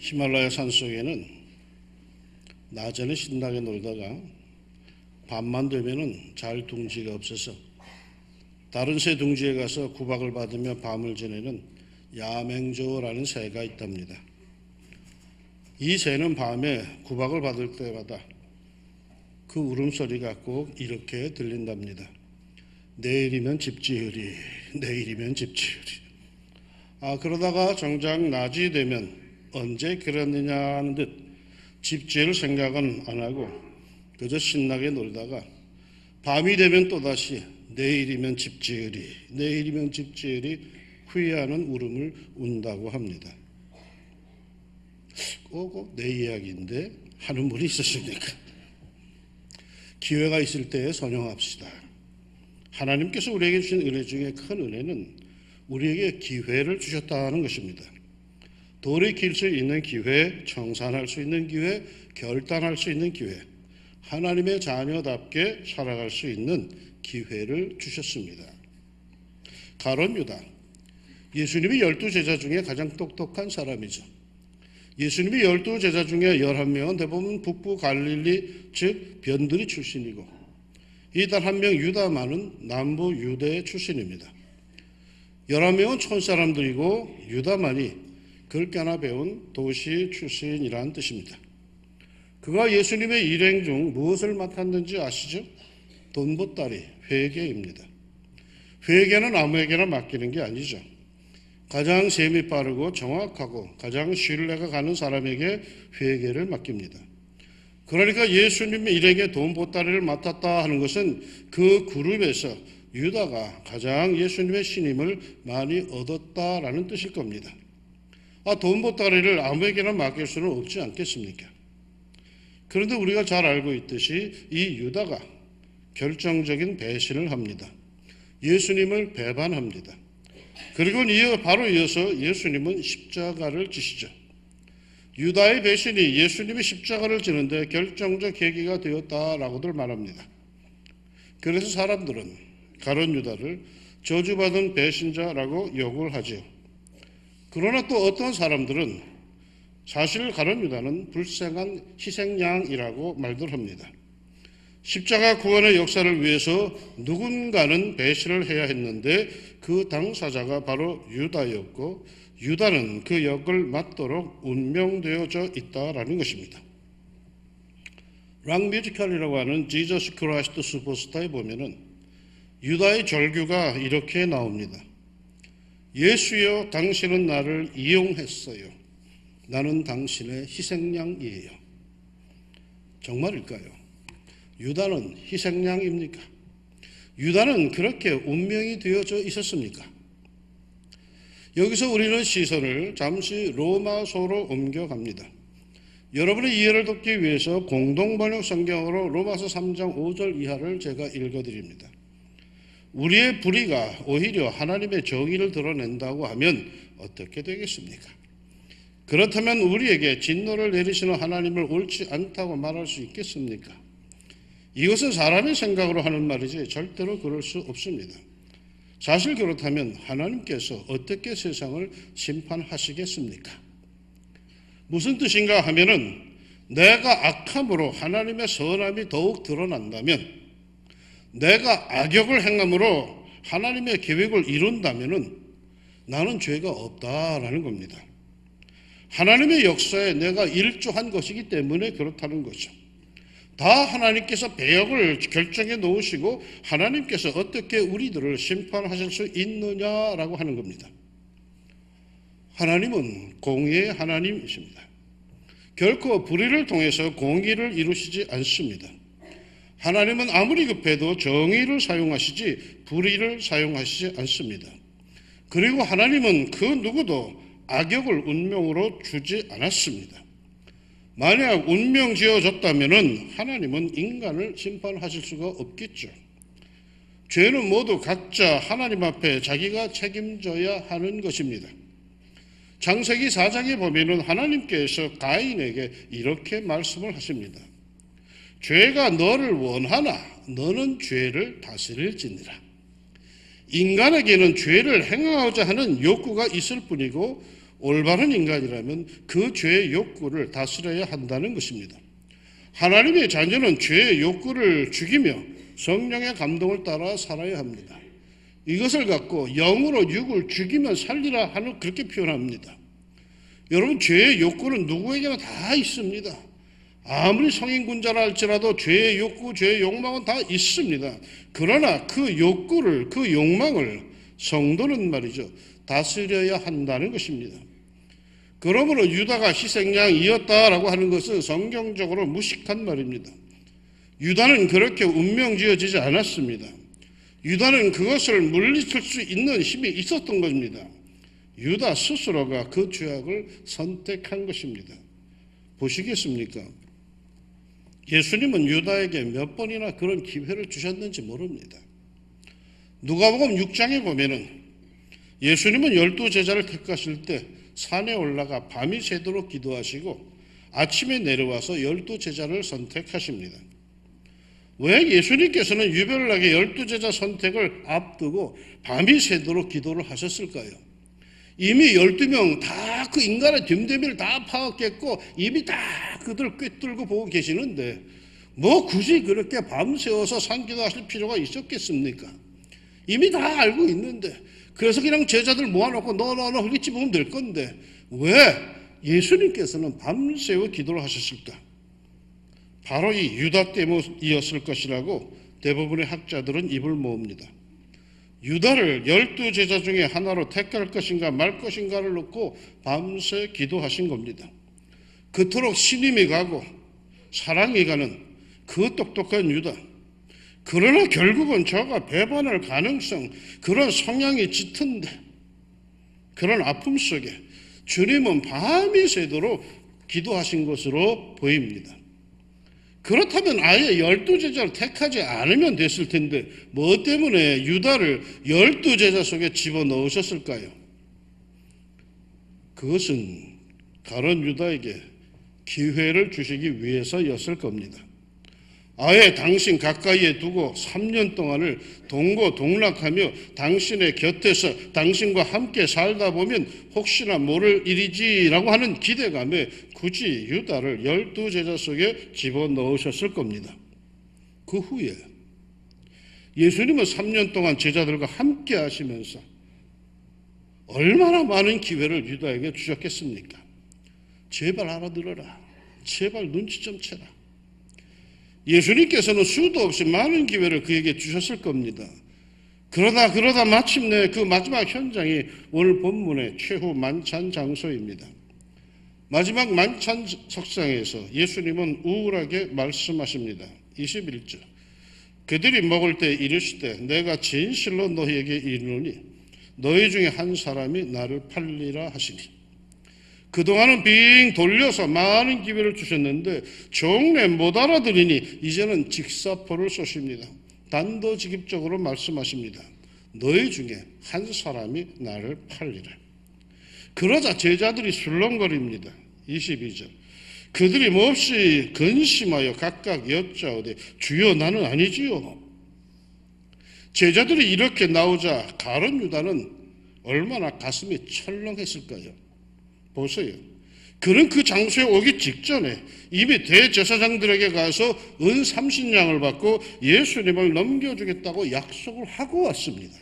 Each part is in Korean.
히말라야 산속에는 낮에는 신나게 놀다가 밤만 되면은 잘 둥지가 없어서 다른 새 둥지에 가서 구박을 받으며 밤을 지내는 야맹조라는 새가 있답니다. 이 새는 밤에 구박을 받을 때마다 그 울음소리가 꼭 이렇게 들린답니다. 내일이면 집 지으리, 내일이면 집 지으리. 그러다가 정작 낮이 되면 언제 그랬느냐는 듯 집 지을 생각은 안 하고 그저 신나게 놀다가 밤이 되면 또다시 내일이면 집 지으리, 내일이면 집 지으리 후회하는 울음을 운다고 합니다. 꼭 내 이야기인데 하는 분이 있으십니까? 기회가 있을 때에 선용합시다. 하나님께서 우리에게 주신 은혜 중에 큰 은혜는 우리에게 기회를 주셨다는 것입니다. 돌이킬 수 있는 기회, 청산할 수 있는 기회, 결단할 수 있는 기회, 하나님의 자녀답게 살아갈 수 있는 기회를 주셨습니다. 가룟 유다, 예수님이 12제자 중에 가장 똑똑한 사람이죠. 예수님이 12제자 중에 11명은 대부분 북부 갈릴리, 즉 변두리 출신이고 이 단 한 명 유다만은 남부 유대 출신입니다. 11명은 촌사람들이고 유다만이 글깨나 배운 도시 출신이라는 뜻입니다. 그가 예수님의 일행 중 무엇을 맡았는지 아시죠? 돈보따리, 회계입니다. 회계는 아무에게나 맡기는 게 아니죠. 가장 셈이 빠르고 정확하고 가장 신뢰가 가는 사람에게 회계를 맡깁니다. 그러니까 예수님의 일행의 돈보따리를 맡았다 하는 것은 그 그룹에서 유다가 가장 예수님의 신임을 많이 얻었다라는 뜻일 겁니다. 돈보따리를 아무에게나 맡길 수는 없지 않겠습니까? 그런데 우리가 잘 알고 있듯이 이 유다가 결정적인 배신을 합니다. 예수님을 배반합니다. 그리고 바로 이어서 예수님은 십자가를 지시죠. 유다의 배신이 예수님이 십자가를 지는데 결정적 계기가 되었다라고들 말합니다. 그래서 사람들은 가룟 유다를 저주받은 배신자라고 욕을 하지요. 그러나 또 어떤 사람들은 사실 가룟 유다는 불쌍한 희생양이라고 말들 합니다. 십자가 구원의 역사를 위해서 누군가는 배신을 해야 했는데 그 당사자가 바로 유다였고 유다는 그 역을 맡도록 운명되어져 있다라는 것입니다. 락 뮤지컬이라고 하는 지저스 크라이스트 슈퍼스타에 보면은 유다의 절규가 이렇게 나옵니다. 예수여, 당신은 나를 이용했어요. 나는 당신의 희생양이에요. 정말일까요? 유다는 희생양입니까? 유다는 그렇게 운명이 되어져 있었습니까? 여기서 우리는 시선을 잠시 로마서로 옮겨갑니다. 여러분의 이해를 돕기 위해서 공동번역 성경으로 로마서 3장 5절 이하를 제가 읽어드립니다. 우리의 불의가 오히려 하나님의 정의를 드러낸다고 하면 어떻게 되겠습니까? 그렇다면 우리에게 진노를 내리시는 하나님을 옳지 않다고 말할 수 있겠습니까? 이것은 사람의 생각으로 하는 말이지 절대로 그럴 수 없습니다. 사실 그렇다면 하나님께서 어떻게 세상을 심판하시겠습니까? 무슨 뜻인가 하면은 내가 악함으로 하나님의 선함이 더욱 드러난다면, 내가 악역을 행함으로 하나님의 계획을 이룬다면은 나는 죄가 없다라는 겁니다. 하나님의 역사에 내가 일조한 것이기 때문에 그렇다는 거죠. 다 하나님께서 배역을 결정해 놓으시고 하나님께서 어떻게 우리들을 심판하실 수 있느냐라고 하는 겁니다. 하나님은 공의의 하나님이십니다. 결코 불의를 통해서 공의를 이루시지 않습니다. 하나님은 아무리 급해도 정의를 사용하시지 불의를 사용하시지 않습니다. 그리고 하나님은 그 누구도 악역을 운명으로 주지 않았습니다. 만약 운명 지어졌다면 하나님은 인간을 심판하실 수가 없겠죠. 죄는 모두 각자 하나님 앞에 자기가 책임져야 하는 것입니다. 창세기 4장에 보면은 하나님께서 가인에게 이렇게 말씀을 하십니다. 죄가 너를 원하나 너는 죄를 다스릴지니라. 인간에게는 죄를 행하고자 하는 욕구가 있을 뿐이고 올바른 인간이라면 그 죄의 욕구를 다스려야 한다는 것입니다. 하나님의 자녀는 죄의 욕구를 죽이며 성령의 감동을 따라 살아야 합니다. 이것을 갖고 영으로 육을 죽이면 살리라 하는 그렇게 표현합니다. 여러분, 죄의 욕구는 누구에게나 다 있습니다. 아무리 성인군자라 할지라도 죄의 욕구, 죄의 욕망은 다 있습니다. 그러나 그 욕구를, 그 욕망을 성도는 말이죠, 다스려야 한다는 것입니다. 그러므로 유다가 희생양이었다라고 하는 것은 성경적으로 무식한 말입니다. 유다는 그렇게 운명지어지지 않았습니다. 유다는 그것을 물리칠 수 있는 힘이 있었던 겁니다. 유다 스스로가 그 죄악을 선택한 것입니다. 보시겠습니까? 예수님은 유다에게 몇 번이나 그런 기회를 주셨는지 모릅니다. 누가복음 6장에 보면은 예수님은 12제자를 택하실 때 산에 올라가 밤이 새도록 기도하시고 아침에 내려와서 12제자를 선택하십니다. 왜 예수님께서는 유별나게 12제자 선택을 앞두고 밤이 새도록 기도를 하셨을까요? 이미 12명 다 그 인간의 됨됨이를 다 파악했고 이미 다 그들 꿰뚫고 보고 계시는데 뭐 굳이 그렇게 밤새워서 산기도하실 필요가 있었겠습니까? 이미 다 알고 있는데 그래서 그냥 제자들 모아놓고 너 그렇게 집으면 될 건데 왜 예수님께서는 밤새워 기도를 하셨을까? 바로 이 유다 때문이었을 것이라고 대부분의 학자들은 입을 모읍니다. 유다를 12제자 중에 하나로 택할 것인가 말 것인가를 놓고 밤새 기도하신 겁니다. 그토록 신임이 가고 사랑이 가는 그 똑똑한 유다. 그러나 결국은 저가 배반할 가능성, 그런 성향이 짙은데 그런 아픔 속에 주님은 밤이 새도록 기도하신 것으로 보입니다. 그렇다면 아예 12제자를 택하지 않으면 됐을 텐데 뭐 때문에 유다를 12제자 속에 집어넣으셨을까요? 그것은 다른 유다에게 기회를 주시기 위해서였을 겁니다. 아예 당신 가까이에 두고 3년 동안을 동고동락하며 당신의 곁에서 당신과 함께 살다 보면 혹시나 모를 일이지라고 하는 기대감에 굳이 유다를 12제자 속에 집어넣으셨을 겁니다. 그 후에 예수님은 3년 동안 제자들과 함께 하시면서 얼마나 많은 기회를 유다에게 주셨겠습니까? 제발 알아들어라. 제발 눈치 좀 채라. 예수님께서는 수도 없이 많은 기회를 그에게 주셨을 겁니다. 그러다 마침내 그 마지막 현장이 오늘 본문의 최후 만찬 장소입니다. 마지막 만찬 석상에서 예수님은 우울하게 말씀하십니다. 21절. 그들이 먹을 때 이르시되 내가 진실로 너희에게 이르노니 너희 중에 한 사람이 나를 팔리라 하시니 그동안은 빙 돌려서 많은 기회를 주셨는데 종래 못 알아들으니 이제는 직사포를 쏘십니다. 단도직입적으로 말씀하십니다. 너희 중에 한 사람이 나를 팔리라. 그러자 제자들이 술렁거립니다. 22절. 그들이 몹시 근심하여 각각 여짜오되 주여 나는 아니지요. 제자들이 이렇게 나오자 가룟 유다는 얼마나 가슴이 철렁했을까요? 보세요. 그는 그 장소에 오기 직전에 이미 대제사장들에게 가서 은 30냥을 받고 예수님을 넘겨주겠다고 약속을 하고 왔습니다.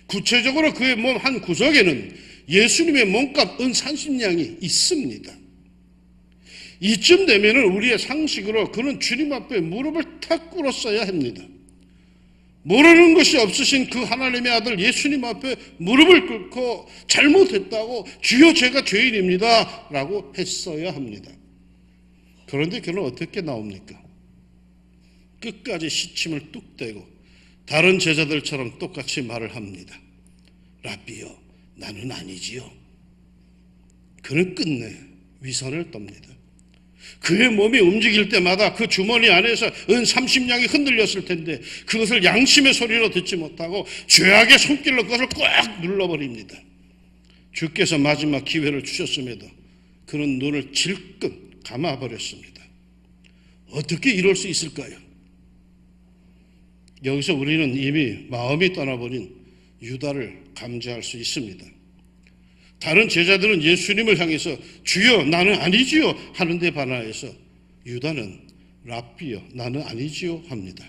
구체적으로 그의 몸 한 구석에는 예수님의 몸값 은 30냥이 있습니다. 이쯤 되면 우리의 상식으로 그는 주님 앞에 무릎을 탁 꿇었어야 합니다. 모르는 것이 없으신 그 하나님의 아들 예수님 앞에 무릎을 꿇고 잘못했다고 주여 제가 죄인입니다 라고 했어야 합니다. 그런데 그는 어떻게 나옵니까? 끝까지 시침을 뚝 떼고 다른 제자들처럼 똑같이 말을 합니다. 라비여 나는 아니지요. 그는 끝내 위선을 떱니다. 그의 몸이 움직일 때마다 그 주머니 안에서 은 30냥이 흔들렸을 텐데 그것을 양심의 소리로 듣지 못하고 죄악의 손길로 그것을 꽉 눌러버립니다. 주께서 마지막 기회를 주셨음에도 그는 눈을 질끈 감아버렸습니다. 어떻게 이럴 수 있을까요? 여기서 우리는 이미 마음이 떠나버린 유다를 감지할 수 있습니다. 다른 제자들은 예수님을 향해서 주여 나는 아니지요 하는데 반하여서 유다는 랍비여 나는 아니지요 합니다.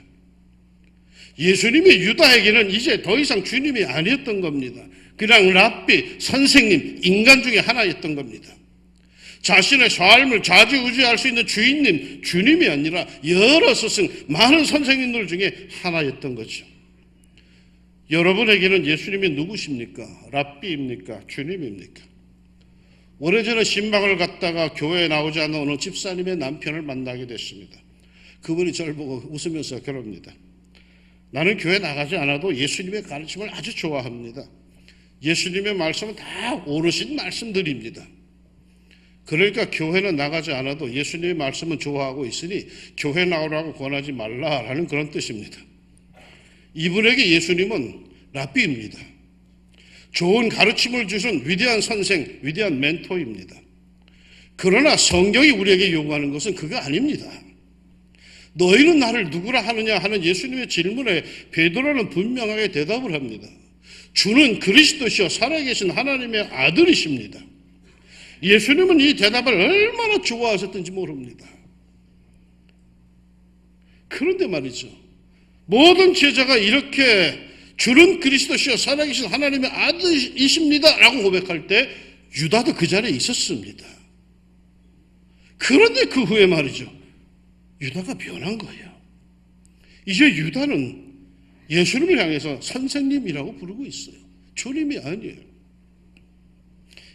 예수님이 유다에게는 이제 더 이상 주님이 아니었던 겁니다. 그냥 랍비, 선생님, 인간 중에 하나였던 겁니다. 자신의 삶을 좌지우지할 수 있는 주인님, 주님이 아니라 여러 스승, 많은 선생님들 중에 하나였던 거죠. 여러분에게는 예수님이 누구십니까? 랍비입니까? 주님입니까? 오래전에 신방을 갔다가 교회에 나오지 않는 어느 집사님의 남편을 만나게 됐습니다. 그분이 저를 보고 웃으면서 그럽니다. 나는 교회 나가지 않아도 예수님의 가르침을 아주 좋아합니다. 예수님의 말씀은 다 오르신 말씀들입니다. 그러니까 교회는 나가지 않아도 예수님의 말씀은 좋아하고 있으니 교회 나오라고 권하지 말라라는 그런 뜻입니다. 이분에게 예수님은 랍비입니다. 좋은 가르침을 주신 위대한 선생, 위대한 멘토입니다. 그러나 성경이 우리에게 요구하는 것은 그거 아닙니다. 너희는 나를 누구라 하느냐 하는 예수님의 질문에 베드로는 분명하게 대답을 합니다. 주는 그리스도시요 살아계신 하나님의 아들이십니다. 예수님은 이 대답을 얼마나 좋아하셨던지 모릅니다. 그런데 말이죠. 모든 제자가 이렇게 주는 그리스도시요 살아계신 하나님의 아들이십니다 라고 고백할 때 유다도 그 자리에 있었습니다. 그런데 그 후에 말이죠. 유다가 변한 거예요. 이제 유다는 예수님을 향해서 선생님이라고 부르고 있어요. 주님이 아니에요.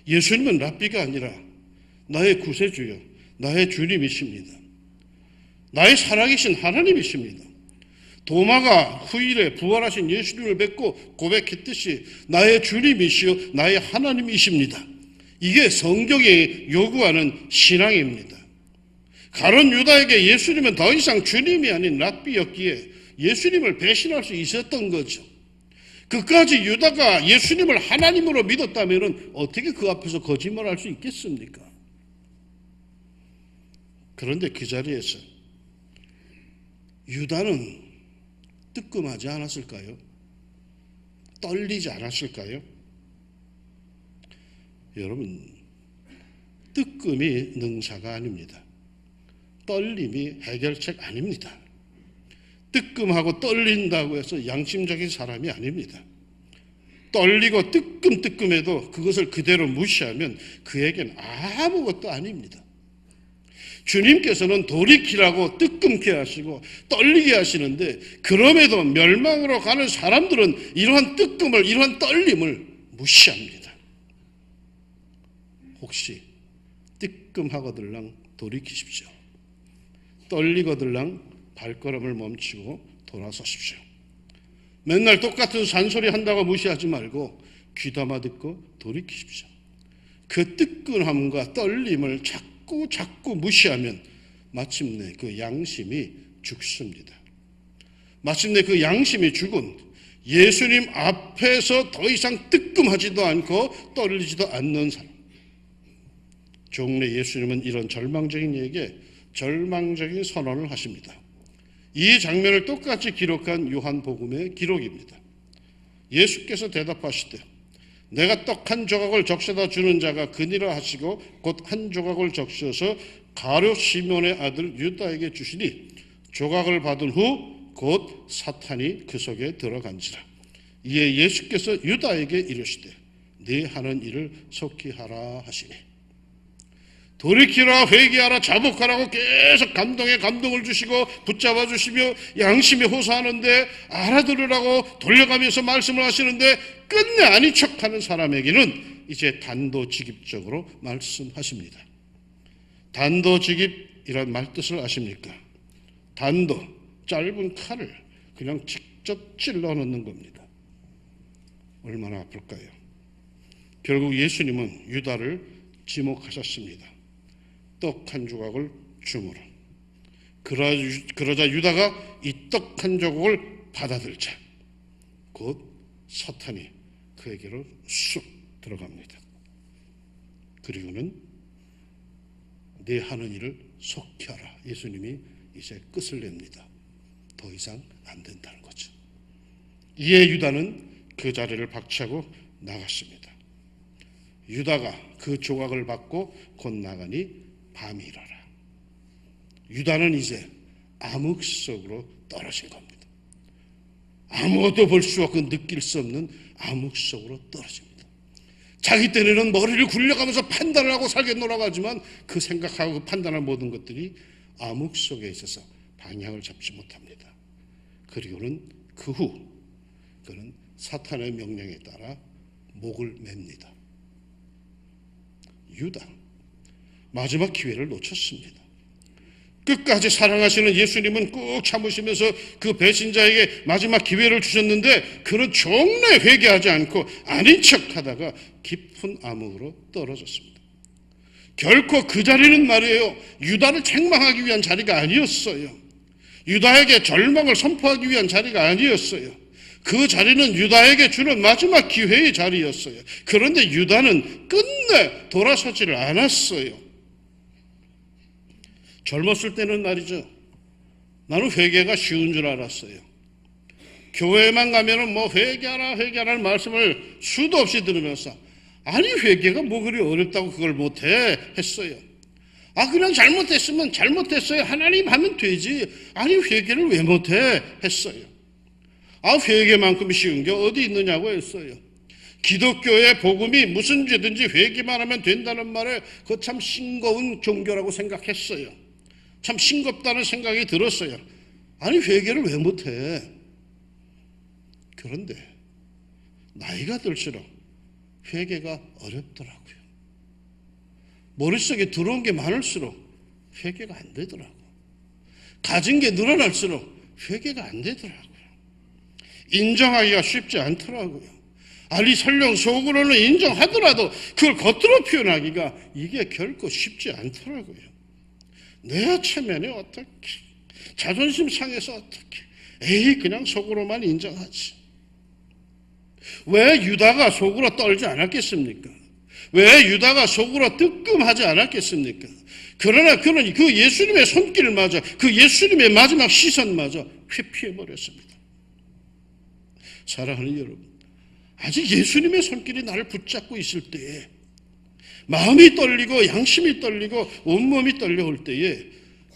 예수님은 랍비가 아니라 나의 구세주요, 나의 주님이십니다. 나의 살아계신 하나님이십니다. 도마가 후일에 부활하신 예수님을 뵙고 고백했듯이 나의 주님이시요 나의 하나님이십니다. 이게 성경이 요구하는 신앙입니다. 가룟 유다에게 예수님은 더 이상 주님이 아닌 랍비였기에 예수님을 배신할 수 있었던 거죠. 그까지 유다가 예수님을 하나님으로 믿었다면 어떻게 그 앞에서 거짓말할 수 있겠습니까? 그런데 그 자리에서 유다는 뜨끔하지 않았을까요? 떨리지 않았을까요? 여러분, 뜨끔이 능사가 아닙니다. 떨림이 해결책 아닙니다. 뜨끔하고 떨린다고 해서 양심적인 사람이 아닙니다. 떨리고 뜨끔뜨끔해도 그것을 그대로 무시하면 그에겐 아무것도 아닙니다. 주님께서는 돌이키라고 뜨끔케 하시고 떨리게 하시는데 그럼에도 멸망으로 가는 사람들은 이러한 뜨끔을, 이러한 떨림을 무시합니다. 혹시 뜨끔하거들랑 돌이키십시오. 떨리거들랑 발걸음을 멈추고 돌아서십시오. 맨날 똑같은 잔소리 한다고 무시하지 말고 귀담아 듣고 돌이키십시오. 그 뜨끔함과 떨림을 자꾸 무시하면 마침내 그 양심이 죽습니다. 마침내 그 양심이 죽은 예수님 앞에서 더 이상 뜨끔하지도 않고 떨리지도 않는 사람. 종래 예수님은 이런 절망적인 이에게 절망적인 선언을 하십니다. 이 장면을 똑같이 기록한 요한복음의 기록입니다. 예수께서 대답하시되 내가 떡 한 조각을 적셔다 주는 자가 그니라 하시고 곧 한 조각을 적셔서 가룟 시몬의 아들 유다에게 주시니 조각을 받은 후 곧 사탄이 그 속에 들어간지라. 이에 예수께서 유다에게 이르시되 네 하는 일을 속히 하라 하시니 돌이키라 회개하라 자복하라고 계속 감동에 감동을 주시고 붙잡아 주시며 양심에 호소하는데 알아들으라고 돌려가면서 말씀을 하시는데 끝내 아닌 척하는 사람에게는 이제 단도직입적으로 말씀하십니다. 단도직입이란 말뜻을 아십니까? 단도, 짧은 칼을 그냥 직접 찔러 넣는 겁니다. 얼마나 아플까요? 결국 예수님은 유다를 지목하셨습니다. 떡 한 조각을 주므로. 그러자 유다가 이 떡 한 조각을 받아들자 곧 사탄이 그에게로 쑥 들어갑니다. 그리고는 네 하는 일을 속히 하라. 예수님이 이제 끝을 냅니다. 더 이상 안 된다는 거죠. 이에 유다는 그 자리를 박차고 나갔습니다. 유다가 그 조각을 받고 곧 나가니 밤이 일어라. 유다는 이제 암흑 속으로 떨어진 겁니다. 아무것도 볼 수 없고 느낄 수 없는 암흑 속으로 떨어집니다. 자기 때는 머리를 굴려가면서 판단을 하고 살겠노라고 하지만 그 생각하고 그 판단한 모든 것들이 암흑 속에 있어서 방향을 잡지 못합니다. 그리고는 그 후 그는 사탄의 명령에 따라 목을 맵니다. 유다, 마지막 기회를 놓쳤습니다. 끝까지 사랑하시는 예수님은 꾹 참으시면서 그 배신자에게 마지막 기회를 주셨는데 그는 정말 회개하지 않고 아닌 척하다가 깊은 암흑으로 떨어졌습니다. 결코 그 자리는 말이에요, 유다를 책망하기 위한 자리가 아니었어요. 유다에게 절망을 선포하기 위한 자리가 아니었어요. 그 자리는 유다에게 주는 마지막 기회의 자리였어요. 그런데 유다는 끝내 돌아서지를 않았어요. 젊었을 때는 말이죠, 나는 회개가 쉬운 줄 알았어요. 교회만 가면은 회개하라는 말씀을 수도 없이 들으면서 아니 회개가 뭐 그리 어렵다고 그걸 못해 했어요. 그냥 잘못했으면 잘못했어요. 하나님 하면 되지. 아니 회개를 왜 못해 했어요. 회개만큼 쉬운 게 어디 있느냐고 했어요. 기독교의 복음이 무슨 죄든지 회개만 하면 된다는 말에 그거 참 싱거운 종교라고 생각했어요. 참 싱겁다는 생각이 들었어요. 아니 회개를 왜 못해? 그런데 나이가 들수록 회개가 어렵더라고요. 머릿속에 들어온 게 많을수록 회개가 안 되더라고요. 가진 게 늘어날수록 회개가 안 되더라고요. 인정하기가 쉽지 않더라고요. 아니 설령 속으로는 인정하더라도 그걸 겉으로 표현하기가 이게 결코 쉽지 않더라고요. 내 체면에 어떻게, 자존심 상해서 어떻게, 그냥 속으로만 인정하지. 왜 유다가 속으로 떨지 않았겠습니까? 왜 유다가 속으로 뜨끔하지 않았겠습니까? 그러나 그는 그 예수님의 손길마저, 그 예수님의 마지막 시선마저 회피해버렸습니다. 사랑하는 여러분, 아직 예수님의 손길이 나를 붙잡고 있을 때에 마음이 떨리고 양심이 떨리고 온몸이 떨려올 때에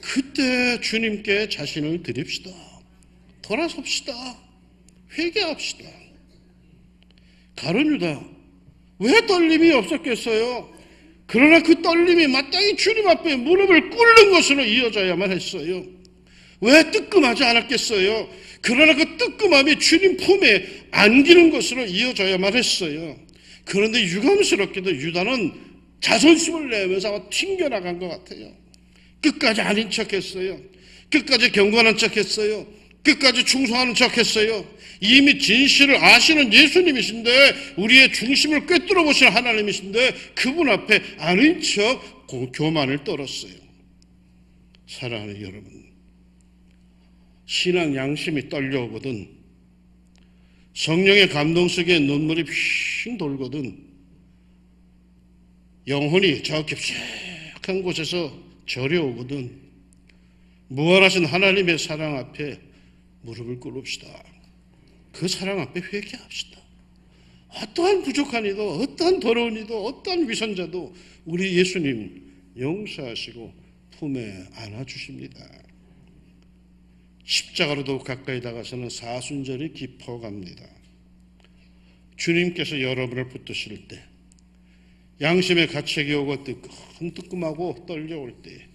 그때 주님께 자신을 드립시다. 돌아섭시다. 회개합시다. 가룟 유다, 왜 떨림이 없었겠어요? 그러나 그 떨림이 마땅히 주님 앞에 무릎을 꿇는 것으로 이어져야만 했어요. 왜 뜨끔하지 않았겠어요? 그러나 그 뜨끔함이 주님 품에 안기는 것으로 이어져야만 했어요. 그런데 유감스럽게도 유다는 자존심을 내면서 튕겨나간 것 같아요. 끝까지 아닌 척했어요. 끝까지 경건한 척했어요. 끝까지 충성하는 척했어요. 이미 진실을 아시는 예수님이신데, 우리의 중심을 꿰뚫어 보시는 하나님이신데 그분 앞에 아닌 척 교만을 떨었어요. 사랑하는 여러분, 신앙 양심이 떨려오거든, 성령의 감동 속에 눈물이 핑 돌거든, 영혼이 저 깊숙한 곳에서 저려오거든, 무한하신 하나님의 사랑 앞에 무릎을 꿇읍시다. 그 사랑 앞에 회개합시다. 어떠한 부족한 이도, 어떠한 더러운 이도, 어떠한 위선자도 우리 예수님 용서하시고 품에 안아주십니다. 십자가로도 가까이 다가서는 사순절이 깊어갑니다. 주님께서 여러분을 붙드실 때, 양심의 가책이 오고 뜨끔하고 떨려올 때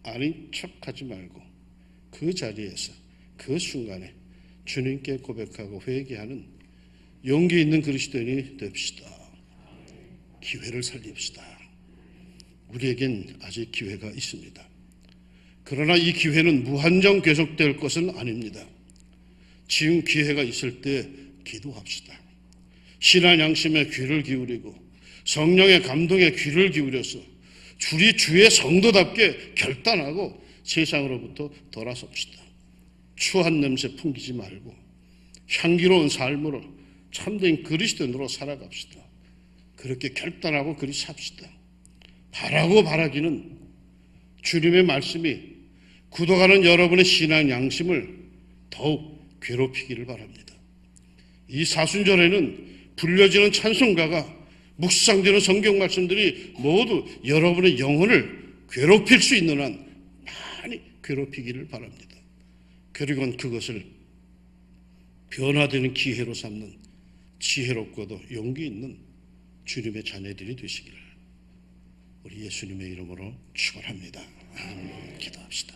아닌 척하지 말고 그 자리에서 그 순간에 주님께 고백하고 회개하는 용기 있는 그리스도인이 됩시다. 기회를 살립시다. 우리에겐 아직 기회가 있습니다. 그러나 이 기회는 무한정 계속될 것은 아닙니다. 지금 기회가 있을 때 기도합시다. 신한 양심에 귀를 기울이고 성령의 감동에 귀를 기울여서 주의 성도답게 결단하고 세상으로부터 돌아섭시다. 추한 냄새 풍기지 말고 향기로운 삶으로 참된 그리스도인으로 살아갑시다. 그렇게 결단하고 그리 삽시다. 바라고 바라기는 주님의 말씀이 굳어가는 여러분의 신앙 양심을 더욱 괴롭히기를 바랍니다. 이 사순절에는 불려지는 찬송가가 묵상되는 성경 말씀들이 모두 여러분의 영혼을 괴롭힐 수 있는 한 많이 괴롭히기를 바랍니다. 그리고 그것을 변화되는 기회로 삼는 지혜롭고도 용기 있는 주님의 자녀들이 되시기를 우리 예수님의 이름으로 축원합니다. 아멘. 기도합시다.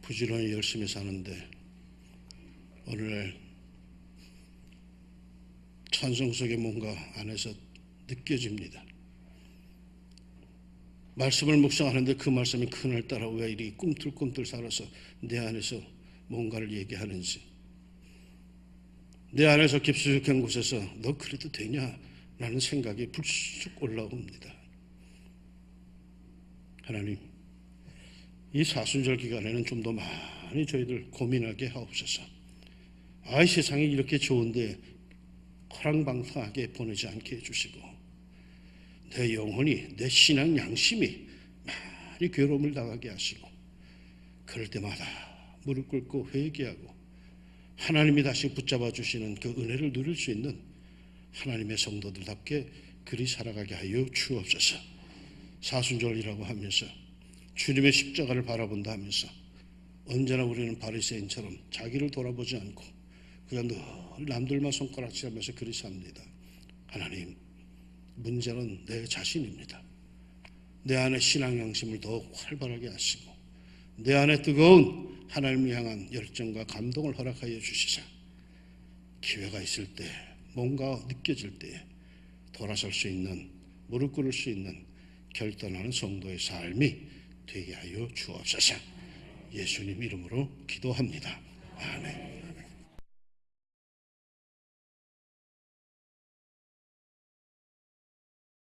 부지런히 열심히 사는데 오늘 찬송 속에 뭔가 안에서 느껴집니다. 말씀을 묵상하는데 그 말씀이 그날따라 왜 이리 꿈틀꿈틀 살아서 내 안에서 뭔가를 얘기하는지, 내 안에서 깊숙한 곳에서 너 그래도 되냐? 라는 생각이 불쑥 올라옵니다. 하나님, 이 사순절 기간에는 좀 더 많이 저희들 고민하게 하옵소서. 이 세상이 이렇게 좋은데 허랑방탕하게 보내지 않게 해주시고, 내 영혼이, 내 신앙 양심이 많이 괴로움을 당하게 하시고, 그럴 때마다 무릎 꿇고 회개하고 하나님이 다시 붙잡아 주시는 그 은혜를 누릴 수 있는 하나님의 성도들답게 그리 살아가게 하여 주옵소서. 사순절이라고 하면서 주님의 십자가를 바라본다 하면서 언제나 우리는 바리새인처럼 자기를 돌아보지 않고 그냥 늘 남들만 손가락질하면서 그리 삽니다. 하나님, 문제는 내 자신입니다. 내 안에 신앙 양심을 더욱 활발하게 하시고 내 안에 뜨거운 하나님을 향한 열정과 감동을 허락하여 주시사 기회가 있을 때, 뭔가 느껴질 때 돌아설 수 있는, 무릎 꿇을 수 있는 결단하는 성도의 삶이 되게 하여 주옵소서. 예수님 이름으로 기도합니다. 아멘.